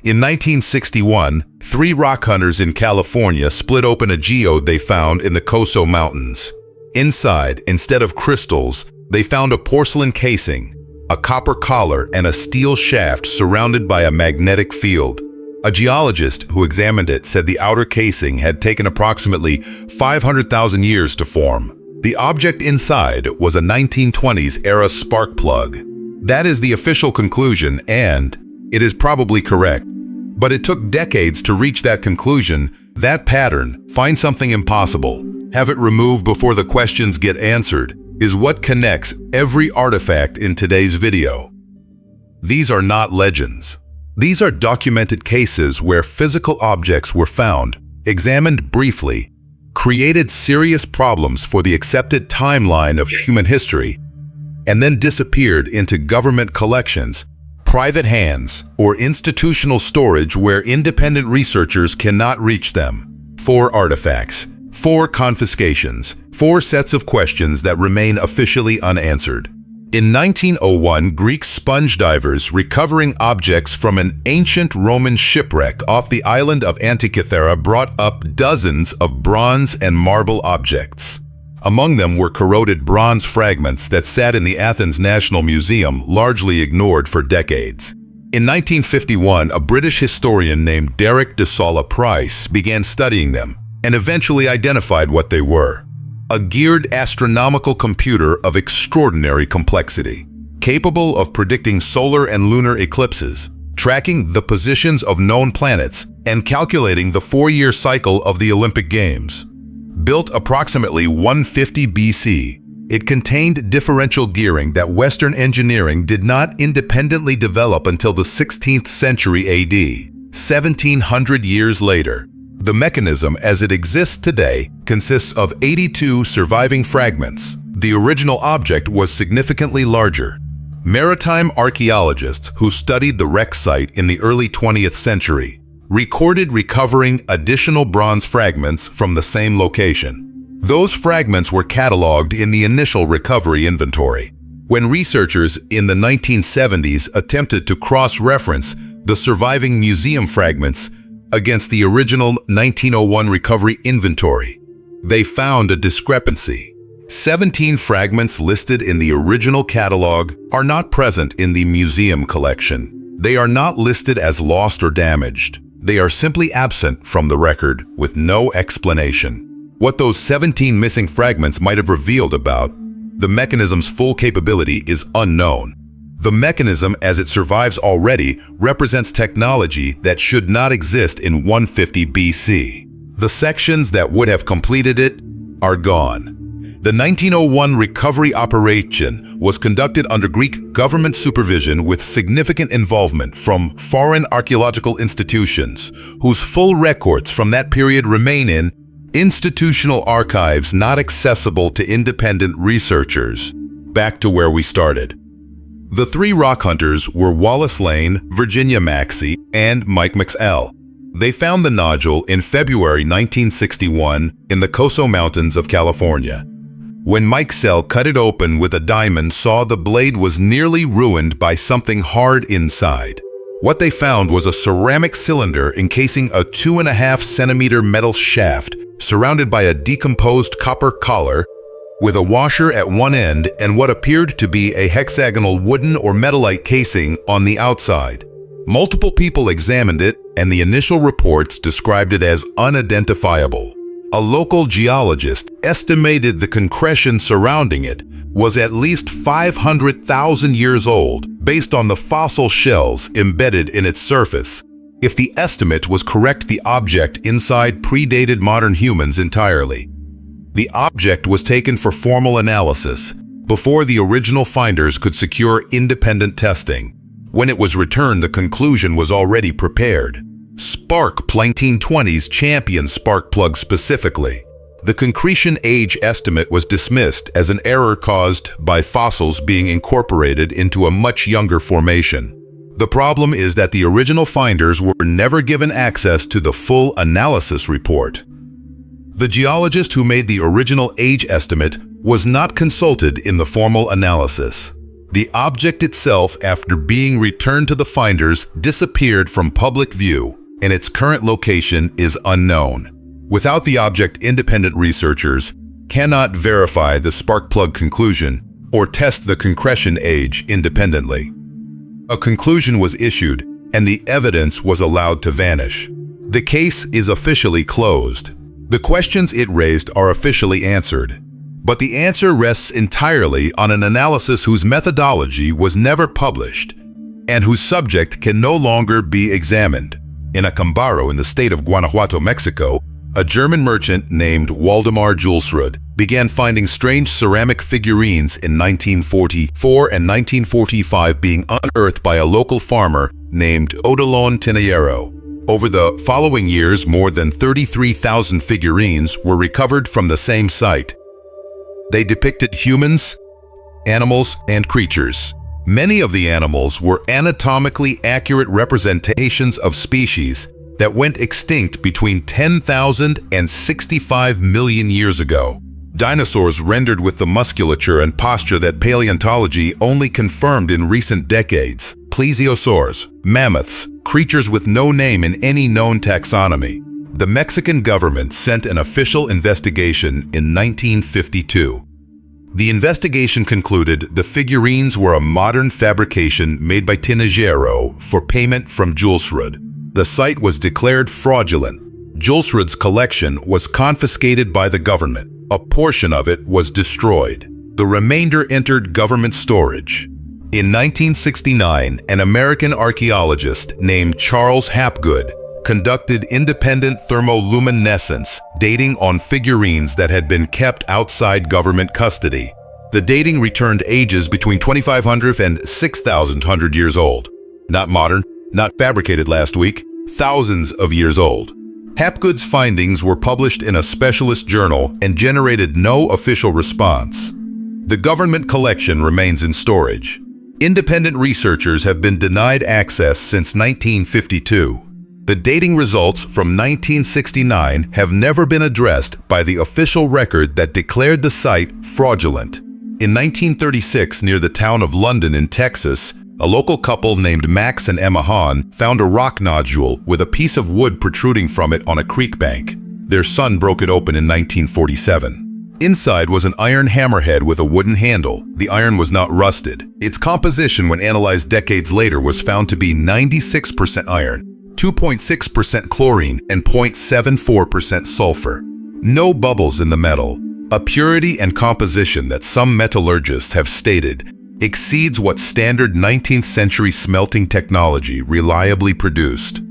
In 1961, 3 rock hunters in California split open a geode they found in the Coso Mountains. Inside, instead of crystals, they found a porcelain casing, a copper collar, and a steel shaft surrounded by a magnetic field. A geologist who examined it said the outer casing had taken approximately 500,000 years to form. The object inside was a 1920s-era spark plug. That is the official conclusion, and it is probably correct. But it took decades to reach that conclusion, that pattern, find something impossible, have it removed before the questions get answered, is what connects every artifact in today's video. These are not legends. These are documented cases where physical objects were found, examined briefly, created serious problems for the accepted timeline of human history, and then disappeared into government collections, private hands, or institutional storage where independent researchers cannot reach them. 4 artifacts, 4 confiscations, 4 sets of questions that remain officially unanswered. In 1901, Greek sponge divers recovering objects from an ancient Roman shipwreck off the island of Antikythera brought up dozens of bronze and marble objects. Among them were corroded bronze fragments that sat in the Athens National Museum, largely ignored for decades. In 1951, a British historian named Derek de Solla Price began studying them and eventually identified what they were. A geared astronomical computer of extraordinary complexity, capable of predicting solar and lunar eclipses, tracking the positions of known planets, and calculating the 4-year cycle of the Olympic Games. Built approximately 150 BC, it contained differential gearing that Western engineering did not independently develop until the 16th century AD, 1700 years later. The mechanism as it exists today consists of 82 surviving fragments. The original object was significantly larger. Maritime archaeologists who studied the wreck site in the early 20th century recorded recovering additional bronze fragments from the same location. Those fragments were cataloged in the initial recovery inventory. When researchers in the 1970s attempted to cross-reference the surviving museum fragments against the original 1901 recovery inventory, they found a discrepancy. 17 fragments listed in the original catalog are not present in the museum collection. They are not listed as lost or damaged. They are simply absent from the record with no explanation. What those 17 missing fragments might have revealed about the mechanism's full capability is unknown. The mechanism as it survives already represents technology that should not exist in 150 BC. The sections that would have completed it are gone. The 1901 recovery operation was conducted under Greek government supervision with significant involvement from foreign archaeological institutions, whose full records from that period remain in institutional archives not accessible to independent researchers. Back to where we started. The 3 rock hunters were Wallace Lane, Virginia Maxey, and Mike McSell. They found the nodule in February 1961 in the Coso Mountains of California. When Mike McSell cut it open with a diamond, saw the blade was nearly ruined by something hard inside. What they found was a ceramic cylinder encasing a 2.5 centimeter metal shaft surrounded by a decomposed copper collar with a washer at one end and what appeared to be a hexagonal wooden or metallite casing on the outside. Multiple people examined it, and the initial reports described it as unidentifiable. A local geologist estimated the concretion surrounding it was at least 500,000 years old, based on the fossil shells embedded in its surface. If the estimate was correct, the object inside predated modern humans entirely. The object was taken for formal analysis before the original finders could secure independent testing. When it was returned, the conclusion was already prepared. Spark plug 1920s champion spark plug specifically. The concretion age estimate was dismissed as an error caused by fossils being incorporated into a much younger formation. The problem is that the original finders were never given access to the full analysis report. The geologist who made the original age estimate was not consulted in the formal analysis. The object itself, after being returned to the finders, disappeared from public view, and its current location is unknown. Without the object, independent researchers cannot verify the spark plug conclusion or test the concretion age independently. A conclusion was issued, and the evidence was allowed to vanish. The case is officially closed. The questions it raised are officially answered, but the answer rests entirely on an analysis whose methodology was never published and whose subject can no longer be examined. In Acambaro, in the state of Guanajuato, Mexico, a German merchant named Waldemar Julsrud began finding strange ceramic figurines in 1944 and 1945 being unearthed by a local farmer named Odilon Tinayero. Over the following years, more than 33,000 figurines were recovered from the same site. They depicted humans, animals, and creatures. Many of the animals were anatomically accurate representations of species that went extinct between 10,000 and 65 million years ago. Dinosaurs rendered with the musculature and posture that paleontology only confirmed in recent decades. Plesiosaurs, mammoths, creatures with no name in any known taxonomy. The Mexican government sent an official investigation in 1952. The investigation concluded the figurines were a modern fabrication made by Tinajero for payment from Julsrud. The site was declared fraudulent. Julsrud's collection was confiscated by the government. A portion of it was destroyed. The remainder entered government storage. In 1969, an American archaeologist named Charles Hapgood conducted independent thermoluminescence dating on figurines that had been kept outside government custody. The dating returned ages between 2,500 and 6,100 years old. Not modern, not fabricated last week, thousands of years old. Hapgood's findings were published in a specialist journal and generated no official response. The government collection remains in storage. Independent researchers have been denied access since 1952. The dating results from 1969 have never been addressed by the official record that declared the site fraudulent. In 1936, near the town of London in Texas, a local couple named Max and Emma Hahn found a rock nodule with a piece of wood protruding from it on a creek bank. Their son broke it open in 1947. Inside was an iron hammerhead with a wooden handle. The iron was not rusted. Its composition, when analyzed decades later, was found to be 96% iron, 2.6% chlorine, and 0.74% sulfur. No bubbles in the metal. A purity and composition that some metallurgists have stated exceeds what standard 19th century smelting technology reliably produced.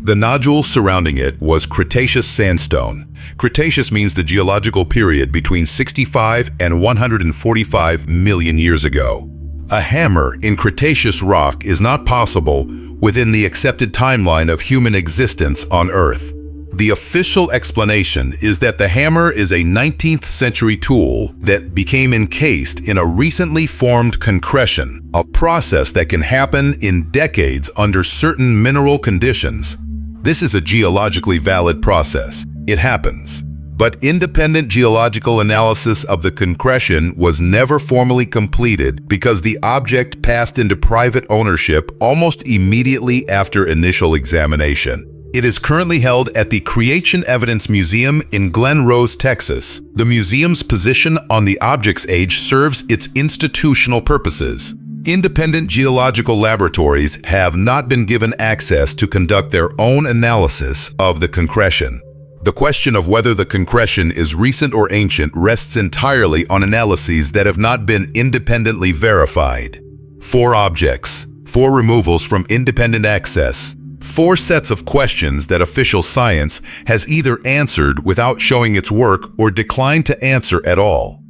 The nodule surrounding it was Cretaceous sandstone. Cretaceous means the geological period between 65 and 145 million years ago. A hammer in Cretaceous rock is not possible within the accepted timeline of human existence on Earth. The official explanation is that the hammer is a 19th century tool that became encased in a recently formed concretion, a process that can happen in decades under certain mineral conditions. This is a geologically valid process. It happens. But independent geological analysis of the concretion was never formally completed because the object passed into private ownership almost immediately after initial examination. It is currently held at the Creation Evidence Museum in Glen Rose, Texas. The museum's position on the object's age serves its institutional purposes. Independent geological laboratories have not been given access to conduct their own analysis of the concretion. The question of whether the concretion is recent or ancient rests entirely on analyses that have not been independently verified. 4 objects, 4 removals from independent access, 4 sets of questions that official science has either answered without showing its work or declined to answer at all.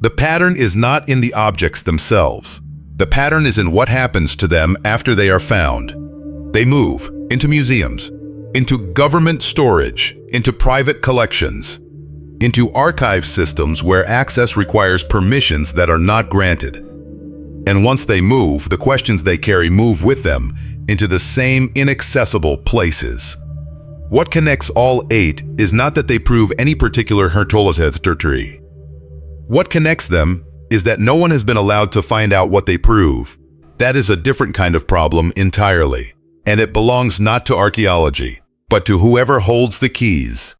The pattern is not in the objects themselves. The pattern is in what happens to them after they are found. They move into museums, into government storage, into private collections, into archive systems where access requires permissions that are not granted. And once they move, the questions they carry move with them into the same inaccessible places. What connects all 8 is not that they prove any particular hertolotethry. What connects them is that no one has been allowed to find out what they prove. That is a different kind of problem entirely, and it belongs not to archaeology, but to whoever holds the keys.